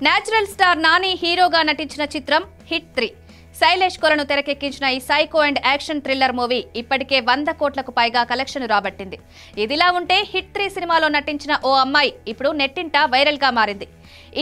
Natural star Nani హీరోగా నటించిన చిత్రం హిట్ 3. శైలేష్ కొలను తెరకెక్కించిన ఈ psycho and action thriller movie ఇప్పటికే 100 కోట్లకు పైగా కలెక్షన్ రాబట్టింది. ఇదిలా ఉంటే హిట్ 3 సినిమాలో నటించిన ఓ అమ్మాయి ఇప్పుడు నెట్టింట వైరల్ గా మారింది.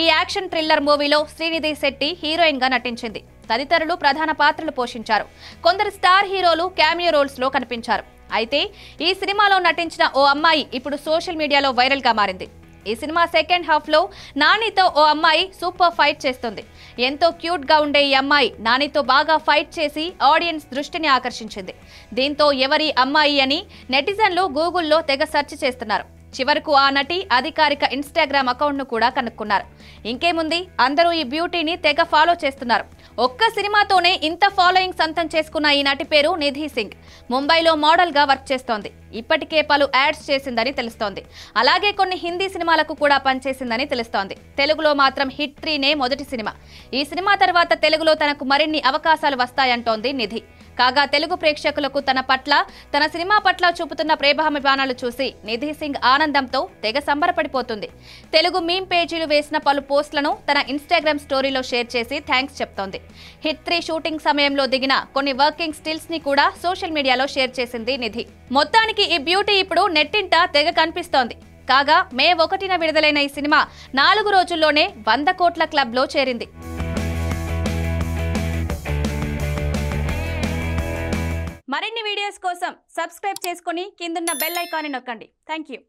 ఈ యాక్షన్ థ్రిల్లర్ మూవీలో శ్రీనిధి శెట్టి హీరోయిన్ గా నటించింది. తదితరులు ప్రధాన పాత్రలు పోషించారు. కొందరు స్టార్ హీరోలు క్యామియో రోల్స్ లో కనిపించారు. అయితే ఈ సినిమాలో నటించిన ఓ అమ్మాయి ఇప్పుడు సోషల్ మీడియాలో వైరల్ గా మారింది. ఈ సినిమా సెకండ్ హాఫ్ లో నానితో ఓ అమ్మాయి సూపర్ ఫైట్ చేస్తుంది. ఎంతో క్యూట్ గా ఉండే ఈ అమ్మాయి నానితో బాగా ఫైట్ చేసి ఆడియన్స్ దృష్టిని ఆకర్షించింది. దీంతో ఎవరి అమ్మాయి అని నెటిజన్లు గూగుల్లో తెగ సెర్చ్ చేస్తున్నారు. చివరకు ఆ నటి అధికారిక ఇన్స్టాగ్రామ్ అకౌంట్ ను కూడా కనుక్కున్నారు. ఇంకేముంది, అందరూ ఈ బ్యూటీని తెగ ఫాలో చేస్తున్నారు. ఒక్క సినిమాతోనే ఇంత ఫాలోయింగ్ సొంతం చేసుకున్న ఈ నటి పేరు నిధి సింగ్. ముంబైలో మోడల్ గా వర్క్ చేస్తోంది. ఇప్పటికే పలు యాడ్స్ చేసిందని తెలుస్తోంది. అలాగే కొన్ని హిందీ సినిమాలకు కూడా పనిచేసిందని తెలుస్తోంది. తెలుగులో మాత్రం హిట్ 3నే మొదటి సినిమా. ఈ సినిమా తర్వాత తెలుగులో తనకు మరిన్ని అవకాశాలు వస్తాయంటోంది నిధి. కాగా తెలుగు ప్రేక్షకులకు తన సినిమా పట్ల చూపుతున్న ప్రేమాభిమానాలు చూసి నిధి సింగ్ ఆనందంతో తెగ సంబరపడిపోతుంది. తెలుగు మీమ్ పేజీలు వేసిన పలు పోస్టులను తన ఇన్స్టాగ్రామ్ స్టోరీలో షేర్ చేసి థ్యాంక్స్ చెప్తోంది. హిట్ 3 షూటింగ్ సమయంలో దిగిన కొన్ని వర్కింగ్ స్టిల్స్ ని కూడా సోషల్ మీడియాలో షేర్ చేసింది నిధి. మొత్తానికి ఈ బ్యూటీ ఇప్పుడు నెట్టింట తెగ కనిపిస్తోంది. కాగా మే 1న విడుదలైన ఈ సినిమా 4 రోజుల్లోనే 100 కోట్ల క్లబ్ లో చేరింది. మరిన్ని వీడియోస్ కోసం సబ్స్క్రైబ్ చేసుకుని కిందున్న బెల్ ఐకాన్ని నొక్కండి. థాంక్యూ.